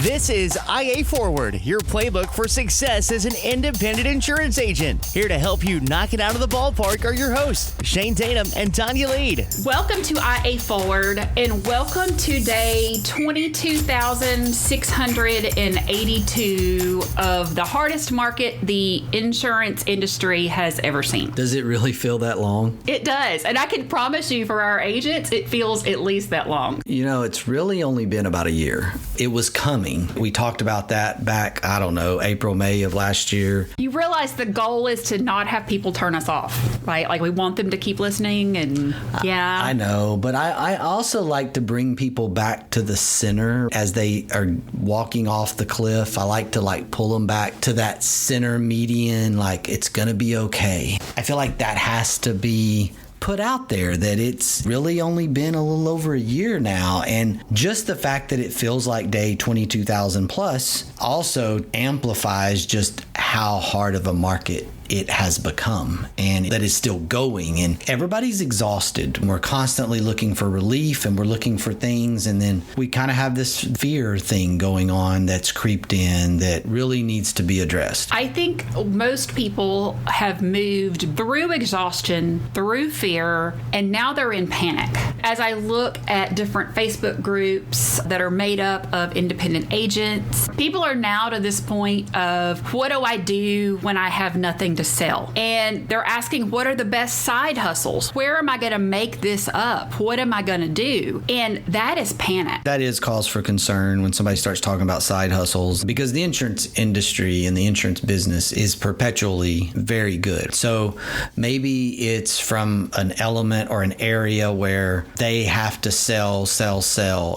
This is IA Forward, your playbook for success as an independent insurance agent. Here to help you knock it out of the ballpark are your hosts, Shane Tatum and Tonya Lead. Welcome to IA Forward, and welcome to day 22,682 of the hardest market the insurance industry has ever seen. Does it really feel that long? It does, and I can promise you for our agents, it feels at least that long. You know, it's really only been about a year. It was coming. We talked about that back, April, May of last year. You realize the goal is to not have people turn us off, right? Like, we want them to keep listening, and yeah. I know, but I also like to bring people back to the center as they are walking off the cliff. I like to pull them back to that center median, it's going to be okay. I feel like that has to be put out there, that it's really only been a little over a year now. And just the fact that it feels like day 22,000 plus also amplifies just how hard of a market it has become, and that is still going, and everybody's exhausted. We're constantly looking for relief, and we're looking for things, and then we kind of have this fear thing going on that's creeped in that really needs to be addressed. I think most people have moved through exhaustion, through fear, and now they're in panic. As I look at different Facebook groups that are made up of independent agents, people are now to this point of, what do I do when I have nothing to sell? And they're asking, what are the best side hustles? Where am I going to make this up? What am I going to do? And that is panic. That is cause for concern when somebody starts talking about side hustles, because the insurance industry and the insurance business is perpetually very good. So maybe it's from an element or an area where they have to sell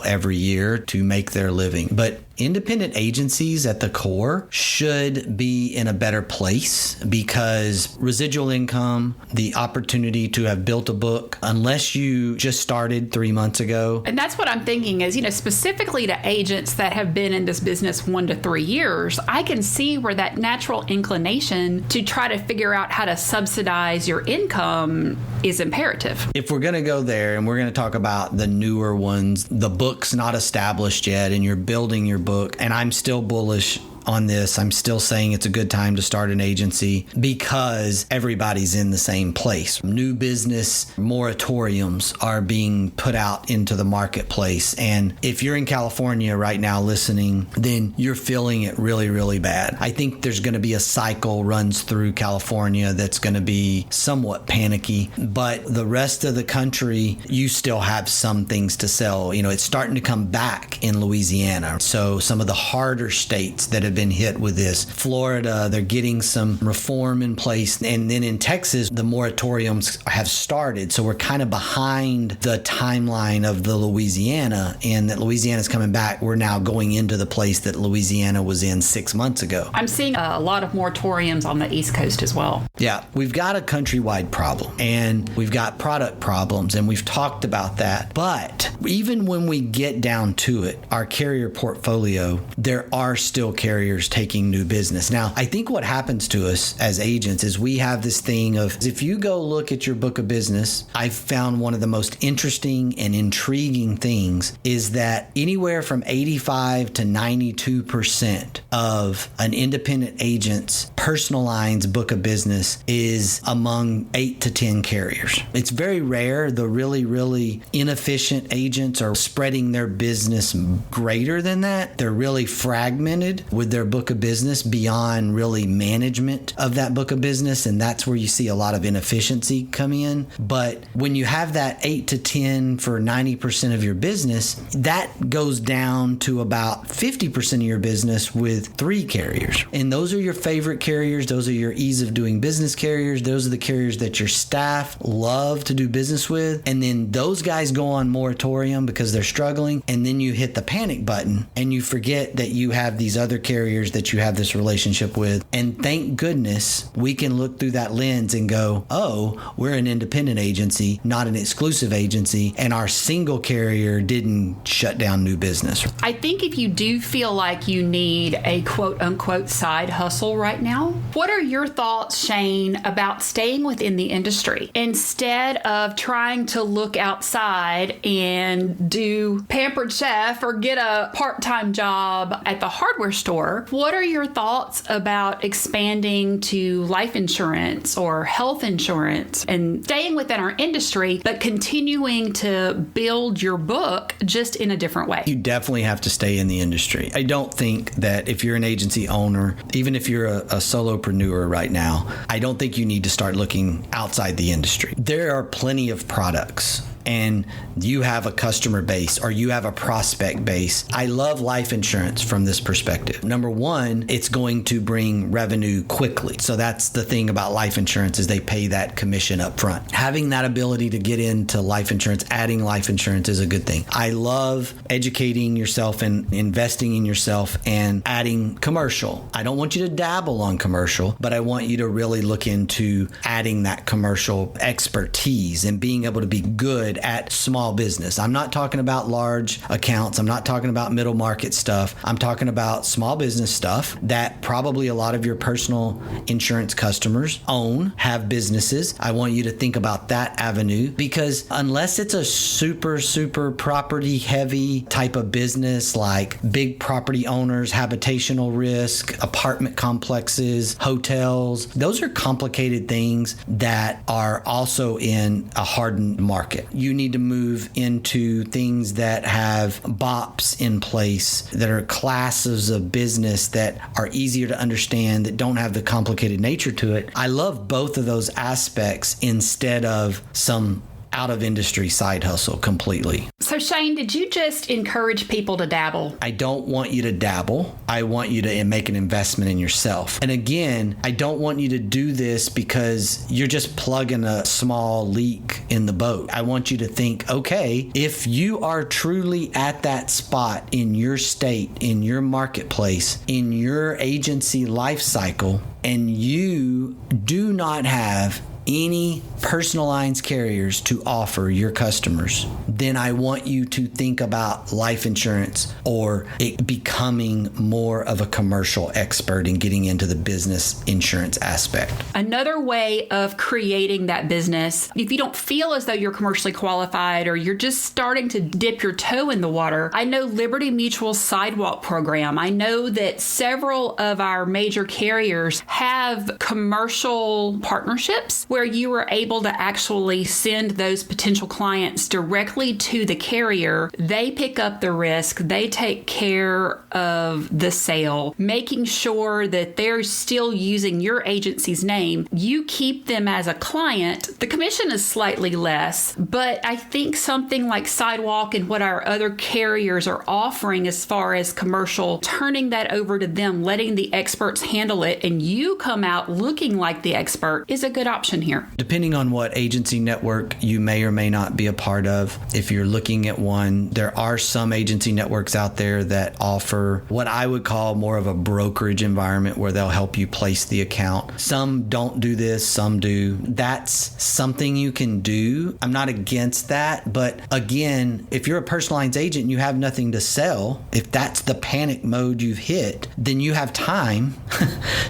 every year to make their living. But independent agencies at the core should be in a better place, because residual income, the opportunity to have built a book, unless you just started 3 months ago. And that's what I'm thinking is, specifically to agents that have been in this business 1 to 3 years, I can see where that natural inclination to try to figure out how to subsidize your income is imperative. If we're going to go there, and we're going to talk about the newer ones, the book's not established yet, and you're building your book, and I'm still bullish on this. I'm still saying it's a good time to start an agency because everybody's in the same place. New business moratoriums are being put out into the marketplace. And if you're in California right now listening, then you're feeling it really, really bad. I think there's going to be a cycle runs through California that's going to be somewhat panicky, but the rest of the country, you still have some things to sell. It's starting to come back in Louisiana. So some of the harder states that have been hit with this. Florida, they're getting some reform in place. And then in Texas, the moratoriums have started. So we're kind of behind the timeline of the Louisiana, and that Louisiana's coming back. We're now going into the place that Louisiana was in 6 months ago. I'm seeing a lot of moratoriums on the East Coast as well. Yeah, we've got a countrywide problem, and we've got product problems, and we've talked about that. But even when we get down to it, our carrier portfolio, there are still carriers taking new business. Now, I think what happens to us as agents is we have this thing of, if you go look at your book of business, I've found one of the most interesting and intriguing things is that anywhere from 85 to 92% of an independent agent's personal lines book of business is among 8 to 10 carriers. It's very rare. The really, really inefficient agents are spreading their business greater than that. They're really fragmented with their book of business beyond really management of that book of business, and that's where you see a lot of inefficiency come in. But when you have that 8 to 10 for 90% of your business, that goes down to about 50% of your business with 3 carriers. And those are your favorite carriers. Those are your ease of doing business carriers. Those are the carriers that your staff love to do business with. And then those guys go on moratorium because they're struggling. And then you hit the panic button and you forget that you have these other carriers that you have this relationship with. And thank goodness we can look through that lens and go, oh, we're an independent agency, not an exclusive agency, and our single carrier didn't shut down new business. I think if you do feel like you need a quote unquote side hustle right now, now. What are your thoughts, Shane, about staying within the industry instead of trying to look outside and do Pampered Chef or get a part-time job at the hardware store? What are your thoughts about expanding to life insurance or health insurance and staying within our industry, but continuing to build your book just in a different way? You definitely have to stay in the industry. I don't think that if you're an agency owner, even if you're a solopreneur right now, I don't think you need to start looking outside the industry. There are plenty of products, and you have a customer base or you have a prospect base. I love life insurance from this perspective. Number one, it's going to bring revenue quickly. So that's the thing about life insurance, is they pay that commission up front. Having that ability to get into life insurance, adding life insurance is a good thing. I love educating yourself and investing in yourself and adding commercial. I don't want you to dabble on commercial, but I want you to really look into adding that commercial expertise and being able to be good at small business. I'm not talking about large accounts. I'm not talking about middle market stuff. I'm talking about small business stuff that probably a lot of your personal insurance customers own, have businesses. I want you to think about that avenue, because unless it's a super property heavy type of business like big property owners, habitational risk, apartment complexes, hotels, those are complicated things that are also in a hardened market. You need to move into things that have BOPs in place, that are classes of business that are easier to understand, that don't have the complicated nature to it. I love both of those aspects instead of some out of industry side hustle completely. So Shane, did you just encourage people to dabble? I don't want you to dabble. I want you to make an investment in yourself. And again, I don't want you to do this because you're just plugging a small leak in the boat. I want you to think, okay, if you are truly at that spot in your state, in your marketplace, in your agency life cycle, and you do not have any personal lines carriers to offer your customers, then I want you to think about life insurance or it becoming more of a commercial expert and getting into the business insurance aspect. Another way of creating that business, if you don't feel as though you're commercially qualified or you're just starting to dip your toe in the water, I know Liberty Mutual's Sidewalk program. I know that several of our major carriers have commercial partnerships where you are able to actually send those potential clients directly to the carrier. They pick up the risk. They take care of the sale, making sure that they're still using your agency's name. You keep them as a client. The commission is slightly less, but I think something like Sidewalk and what our other carriers are offering as far as commercial, turning that over to them, letting the experts handle it, and you come out looking like the expert is a good option here. Depending on what agency network you may or may not be a part of, if you're looking at one, there are some agency networks out there that offer what I would call more of a brokerage environment where they'll help you place the account. Some don't do this, some do. That's something you can do. I'm not against that, but again, if you're a personal lines agent and you have nothing to sell, if that's the panic mode you've hit, then you have time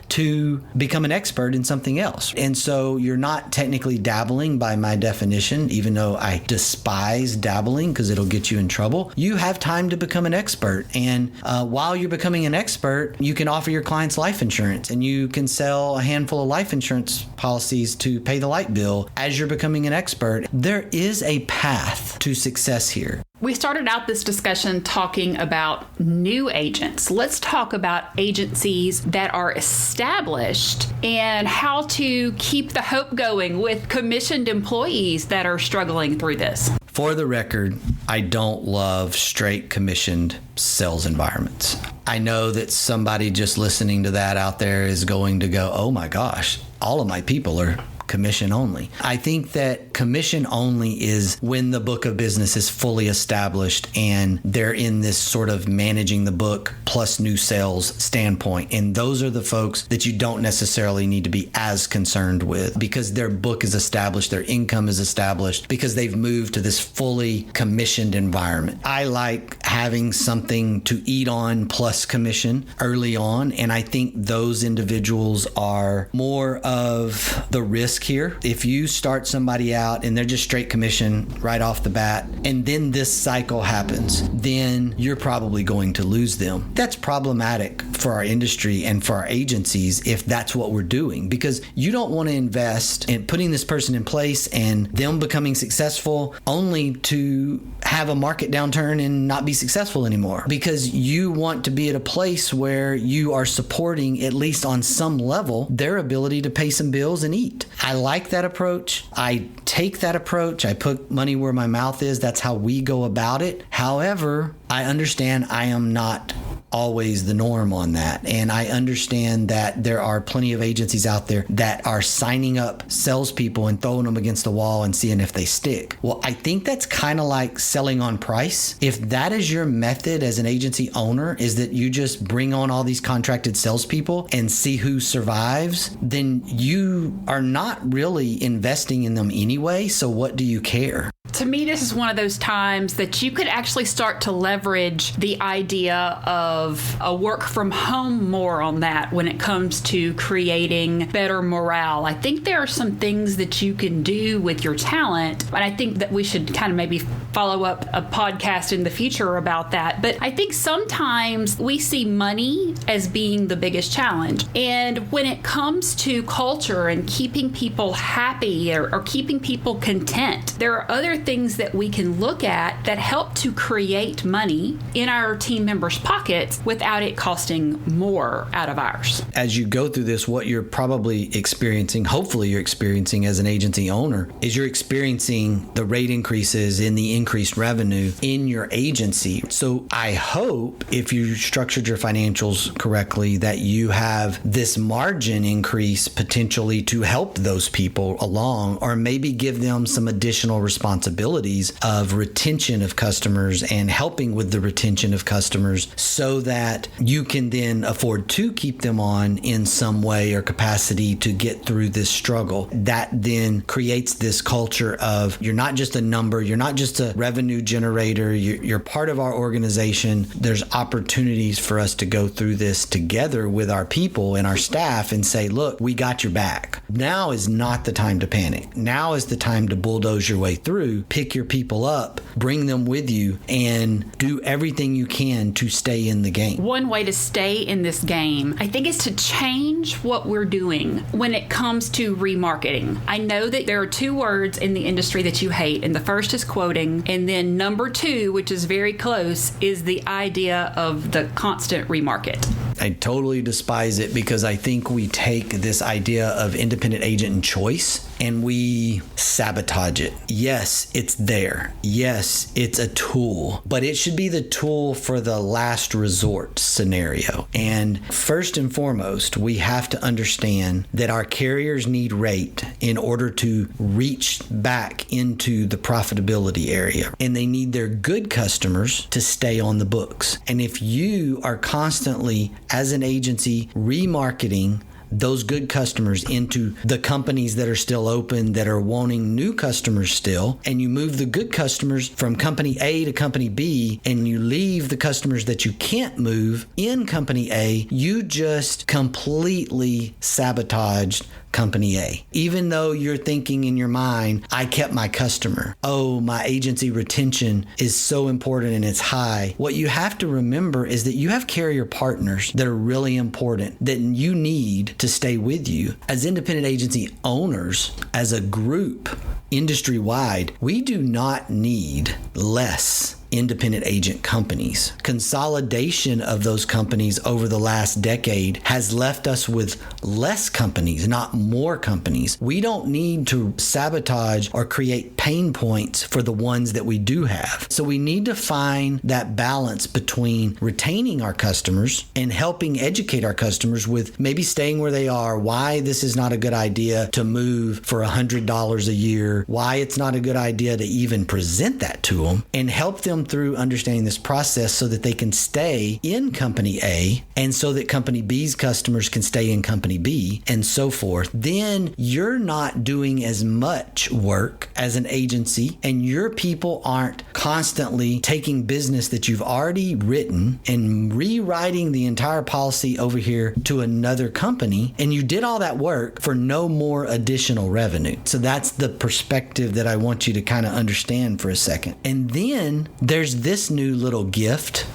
to become an expert in something else. And so you're not technically dabbling by my definition, even though I despise dabbling because it'll get you in trouble. You have time to become an expert. And while you're becoming an expert, you can offer your clients life insurance and you can sell a handful of life insurance policies to pay the light bill as you're becoming an expert. There is a path to success here. We started out this discussion talking about new agents. Let's talk about agencies that are established and how to keep the hope going with commissioned employees that are struggling through this. For the record, I don't love straight commissioned sales environments. I know that somebody just listening to that out there is going to go, oh my gosh, all of my people are commission only. I think that commission only is when the book of business is fully established and they're in this sort of managing the book plus new sales standpoint. And those are the folks that you don't necessarily need to be as concerned with because their book is established, their income is established, because they've moved to this fully commissioned environment. I like having something to eat on plus commission early on. And I think those individuals are more of the risk here. If you start somebody out and they're just straight commission right off the bat, and then this cycle happens, then you're probably going to lose them. That's problematic for our industry and for our agencies if that's what we're doing, because you don't want to invest in putting this person in place and them becoming successful only to have a market downturn and not be successful anymore, because you want to be at a place where you are supporting, at least on some level, their ability to pay some bills and eat. I like that approach. I take that approach. I put money where my mouth is. That's how we go about it. However, I understand I am not always the norm on that. And I understand that there are plenty of agencies out there that are signing up salespeople and throwing them against the wall and seeing if they stick. Well, I think that's kind of like selling on price. If that is your method as an agency owner, is that you just bring on all these contracted salespeople and see who survives, then you are not really investing in them anyway. So what do you care? To me, this is one of those times that you could actually start to leverage the idea of a work from home more on that when it comes to creating better morale. I think there are some things that you can do with your talent, and I think that we should kind of maybe follow up a podcast in the future about that. But I think sometimes we see money as being the biggest challenge. And when it comes to culture and keeping people happy or keeping people content, there are other things that we can look at that help to create money in our team members' pockets without it costing more out of ours. As you go through this, what you're probably experiencing, hopefully you're experiencing as an agency owner, is you're experiencing the rate increases in the increased revenue in your agency. So I hope if you structured your financials correctly that you have this margin increase potentially to help those people along, or maybe give them some additional responsibilities of retention of customers and helping with the retention of customers so that you can then afford to keep them on in some way or capacity to get through this struggle. That then creates this culture of you're not just a number, you're not just a revenue generator, you're part of our organization. There's opportunities for us to go through this together with our people and our staff and say, look, we got your back. Now is not the time to panic. Now is the time to bulldoze your way through, pick your people up, bring them with you, and do everything you can to stay in the game. One way to stay in this game, I think, is to change what we're doing when it comes to remarketing. I know that there are two words in the industry that you hate, and the first is quoting, and then number two, which is very close, is the idea of the constant remarket. I totally despise it because I think we take this idea of independent agent and choice and we sabotage it. Yes, it's there. Yes, it's a tool, but it should be the tool for the last resort scenario. And first and foremost, we have to understand that our carriers need rate in order to reach back into the profitability area. And they need their good customers to stay on the books. And if you are constantly, as an agency, remarketing those good customers into the companies that are still open, that are wanting new customers still, and you move the good customers from company A to company B, and you leave the customers that you can't move in company A, you just completely sabotaged company A. Even though you're thinking in your mind, I kept my customer. Oh, my agency retention is so important and it's high. What you have to remember is that you have carrier partners that are really important that you need to stay with you. As independent agency owners, as a group, industry-wide, we do not need less independent agent companies. Consolidation of those companies over the last decade has left us with less companies, not more companies. We don't need to sabotage or create pain points for the ones that we do have. So we need to find that balance between retaining our customers and helping educate our customers with maybe staying where they are, why this is not a good idea to move for $100 a year, why it's not a good idea to even present that to them, and help them through understanding this process so that they can stay in Company A and so that Company B's customers can stay in Company B and so forth. Then you're not doing as much work as an agency and your people aren't constantly taking business that you've already written and rewriting the entire policy over here to another company, and you did all that work for no more additional revenue. So that's the perspective that I want you to kind of understand for a second. And then there's this new little gift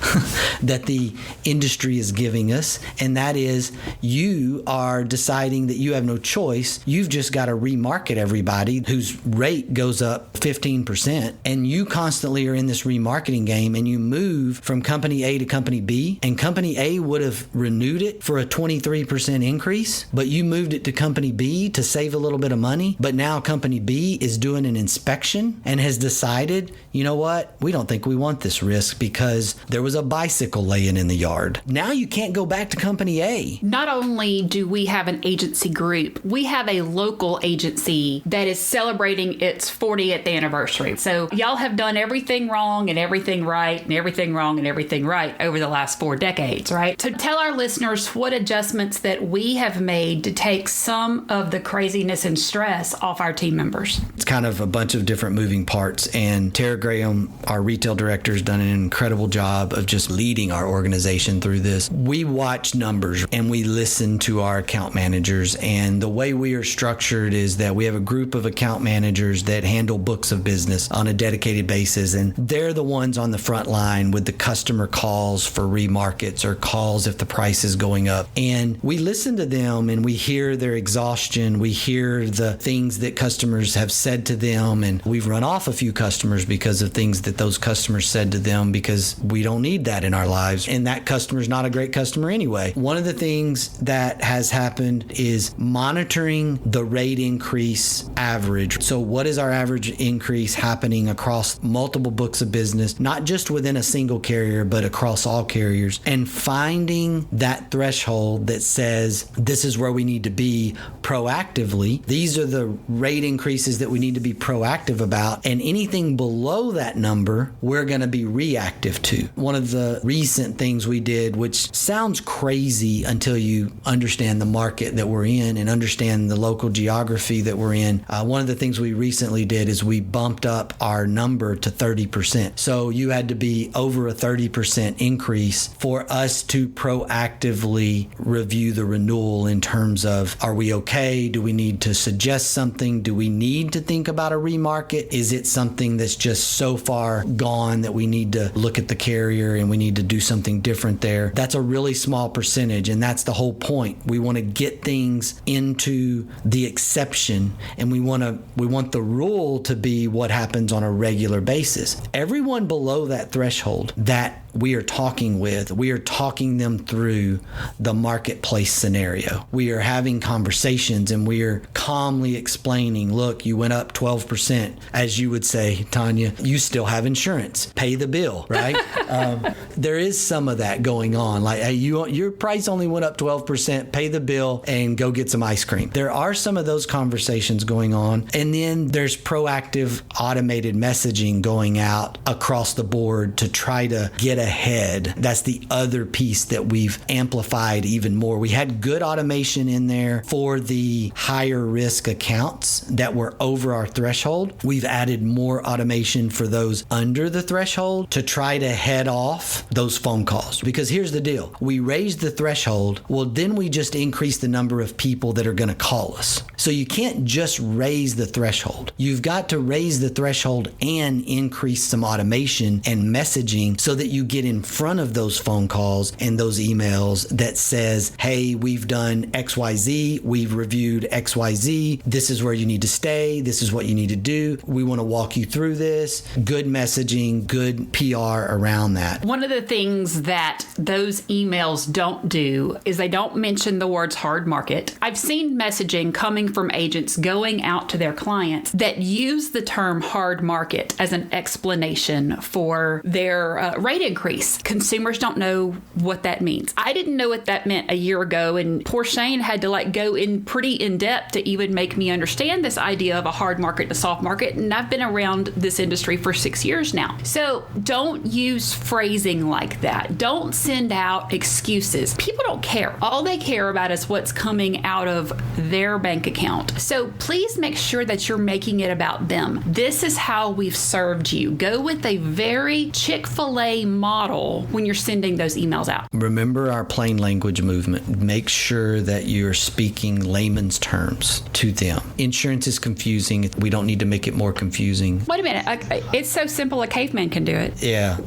that the industry is giving us, and that is you are deciding that you have no choice. You've just got to remarket everybody whose rate goes up 15%, and you constantly are in this remarketing game, and you move from Company A to Company B, and Company A would have renewed it for a 23% increase, but you moved it to Company B to save a little bit of money. But now Company B is doing an inspection and has decided, you know what, we don't think we want this risk because there was a bicycle laying in the yard. Now you can't go back to Company A. Not only do we have an agency group, we have a local agency that is celebrating its 40th anniversary. So y'all have done everything wrong and everything right and everything wrong and everything right over the last 4 decades, right? To tell our listeners what adjustments that we have made to take some of the craziness and stress off our team members. It's kind of a bunch of different moving parts, and Tara Graham, our retail director, has done an incredible job of just leading our organization through this. We watch numbers and we listen to our account managers, and the way we are structured is that we have a group of account managers that handle books of business on a dedicated basis, and they're the ones on the front line with the customer calls for remarkets or calls if the price is going up. And we listen to them and we hear their exhaustion. We hear the things that customers have said to them, and we've run off a few customers because of things that those customers said to them, because we don't need that in our lives, and that customer's not a great customer anyway. One of the things that has happened is monitoring the rate increase average. So what is our average increase happening across multiple books of business, not just within a single carrier, but across all carriers, and finding that threshold that says this is where we need to be proactively. These are the rate increases that we need to be proactive about, and anything below that number, we're going to be reactive to. One of the recent things we did, which sounds crazy until you understand the market that we're in and understand the local geography that we're in. One of the things we recently did is we bumped up our number to 30%. So you had to be over a 30% increase for us to proactively review the renewal in terms of, are we okay? Do we need to suggest something? Do we need to think about a remarket? Is it something that's just so far gone that we need to look at the carrier and we need to do something different there? That's a really small percentage, and that's the whole point. We want to get things into the exception, and we want the rule to be what happens on a regular basis. Everyone below that threshold that we are talking with, we are talking them through the marketplace scenario. We are having conversations and we are calmly explaining, look, you went up 12%. As you would say, Tonya, you still have insurance. Pay the bill, right? There is some of that going on. Like, hey, your price only went up 12%, pay the bill and go get some ice cream. There are some of those conversations going on. And then there's proactive automated messaging going out across the board to try to get ahead. That's the other piece that we've amplified even more. We had good automation in there for the higher risk accounts that were over our threshold. We've added more automation for those under the threshold to try to head off those phone calls. Because here's the deal. We raised the threshold. Well, then we just increase the number of people that are going to call us. So you can't just raise the threshold. You've got to raise the threshold and increase some automation and messaging so that you get in front of those phone calls and those emails that says, hey, we've done XYZ, we've reviewed XYZ, this is where you need to stay, this is what you need to do, we want to walk you through this. Good messaging, good PR around that. One of the things that those emails don't do is they don't mention the words hard market. I've seen messaging coming from agents going out to their clients that use the term hard market as an explanation for their rate increase. Consumers don't know what that means. I didn't know what that meant a year ago, and poor Shane had to go in pretty in depth to even make me understand this idea of a hard market and a soft market, and I've been around this industry for 6 years now. So don't use phrasing like that. Don't send out excuses. People don't care. All they care about is what's coming out of their bank account. So please make sure that you're making it about them. This is how we've served you. Go with a very Chick-fil-A model when you're sending those emails out. Remember our plain language movement. Make sure that you're speaking layman's terms to them. Insurance is confusing. We don't need to make it more confusing. Wait a minute. It's so simple a caveman can do it. Yeah.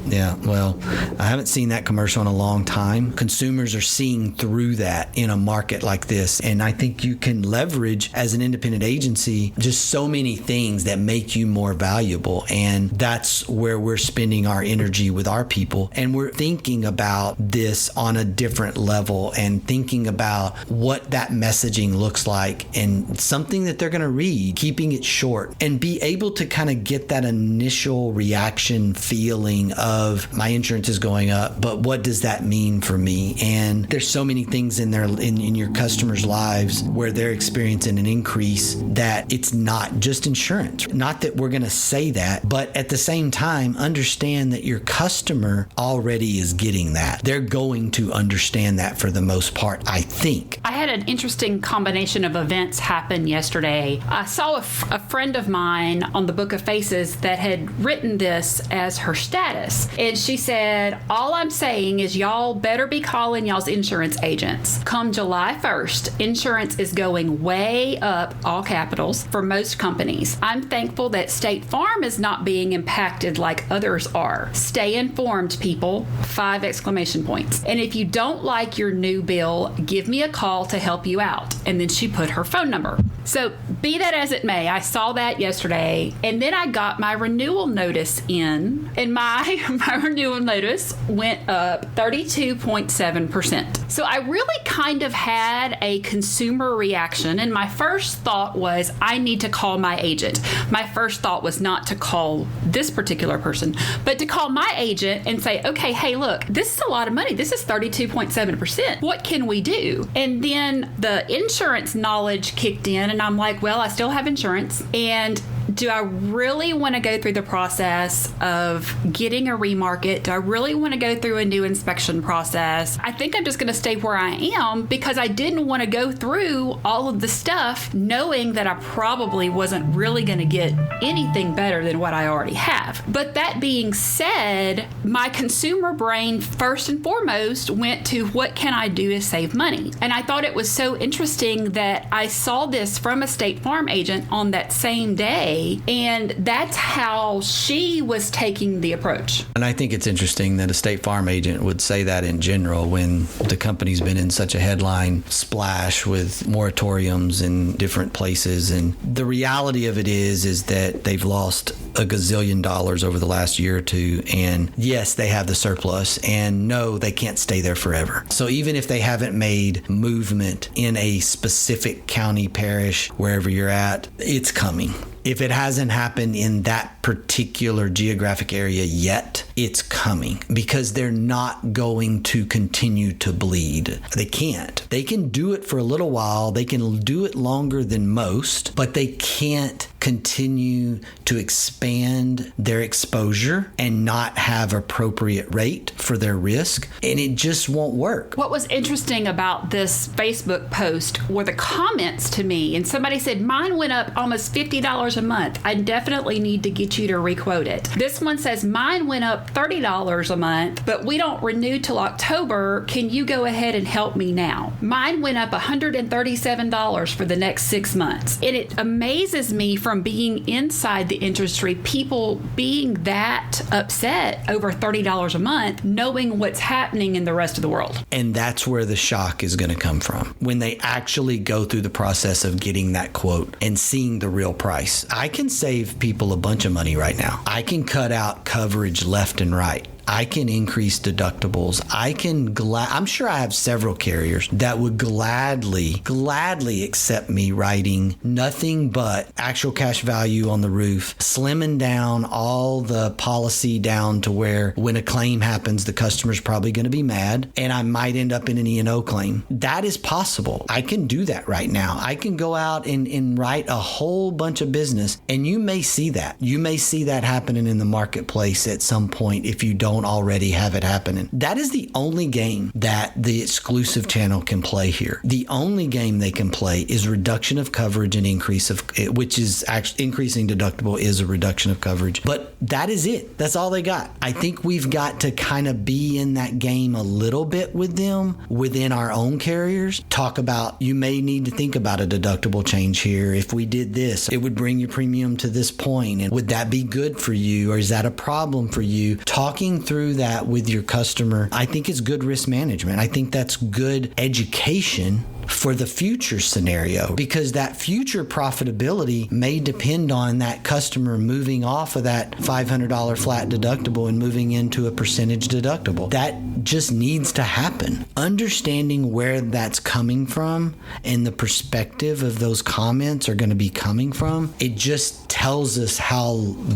Well, I haven't seen that commercial in a long time. Consumers are seeing through that in a market like this. And I think you can leverage as an independent agency just so many things that make you more valuable. And that's where we're spending our energy with our people. And we're thinking about this on a different level and thinking about what that messaging looks like and something that they're going to read, keeping it short and be able to kind of get that initial reaction feeling of my insurance is going up, but what does that mean for me? And there's so many things in their in your customers' lives where they're experiencing an increase that it's not just insurance. Not that we're going to say that, but at the same time, understand that your customer already is getting that. They're going to understand that for the most part, I think. I had an interesting combination of events happen yesterday. I saw a friend of mine on the Book of Faces that had written this as her status. And she said, all I'm saying is y'all better be calling y'all's insurance agents. Come July 1st, insurance is going way up, all capitals, for most companies. I'm thankful that State Farm is not being impacted like others are. Stay informed, people. 5 exclamation points. And if you don't like your new bill, give me a call to help you out. And then she put her phone number. So be that as it may, I saw that yesterday, and then I got my renewal notice in, and my renewal notice went up 32.7%. So I really kind of had a consumer reaction, and my first thought was, I need to call my agent. My first thought was not to call this particular person, but to call my agent and say, okay, hey, look, this is a lot of money. This is 32.7%. What can we do? And then the insurance knowledge kicked in, and I'm like, well, I still have insurance. And do I really want to go through the process of getting a remarket? Do I really want to go through a new inspection process? I think I'm just going to stay where I am because I didn't want to go through all of the stuff knowing that I probably wasn't really going to get anything better than what I already have. But that being said, my consumer brain first and foremost went to what can I do to save money? And I thought it was so interesting that I saw this from a State Farm agent on that same day, and that's how she was taking the approach. And I think it's interesting that a State Farm agent would say that in general when the company's been in such a headline splash with moratoriums in different places. And the reality of it is that they've lost a gazillion dollars over the last year or two. And yes, they have the surplus, and no, they can't stay there forever. So even if they haven't made movement in a specific county, parish, wherever you're at, it's coming. If it hasn't happened in that particular geographic area yet, it's coming because they're not going to continue to bleed. They can't. They can do it for a little while. They can do it longer than most, but they can't continue to expand their exposure and not have appropriate rate for their risk, and it just won't work. What was interesting about this Facebook post were the comments to me, and somebody said, mine went up almost $50 a month. I definitely need to get you to requote it. This one says, mine went up $30 a month, but we don't renew till October. Can you go ahead and help me now? Mine went up $137 for the next 6 months. And it amazes me from from being inside the industry, people being that upset over $30 a month, knowing what's happening in the rest of the world. And that's where the shock is going to come from. When they actually go through the process of getting that quote and seeing the real price. I can save people a bunch of money right now. I can cut out coverage left and right. I can increase deductibles. I'm sure I have several carriers that would gladly accept me writing nothing but actual cash value on the roof, slimming down all the policy down to where when a claim happens, the customer's probably going to be mad and I might end up in an E&O claim. That is possible. I can do that right now. I can go out and write a whole bunch of business, and you may see that. You may see that happening in the marketplace at some point if you don't already have it happening. That is the only game that the exclusive channel can play here. The only game they can play is reduction of coverage and increase of, which is actually increasing deductible is a reduction of coverage. But that is it. That's all they got. I think we've got to kind of be in that game a little bit with them within our own carriers. Talk about, you may need to think about a deductible change here. If we did this, it would bring your premium to this point. And would that be good for you? Or is that a problem for you? Talking through that with your customer, I think is good risk management. I think that's good education for the future scenario, because that future profitability may depend on that customer moving off of that $500 flat deductible and moving into a percentage deductible. That just needs to happen. Understanding where that's coming from and the perspective of those comments are going to be coming from, it just tells us how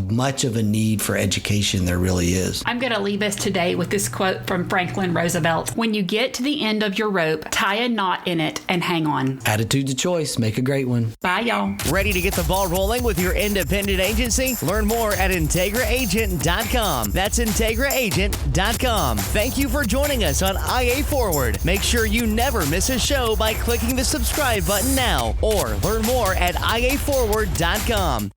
much of a need for education there really is. I'm going to leave us today with this quote from Franklin Roosevelt. When you get to the end of your rope, tie a knot in it and hang on. Attitude's a choice. Make a great one. Bye, y'all. Ready to get the ball rolling with your independent agency? Learn more at IntegraAgent.com. That's IntegraAgent.com. Thank you for joining us on IA Forward. Make sure you never miss a show by clicking the subscribe button now, or learn more at IAForward.com.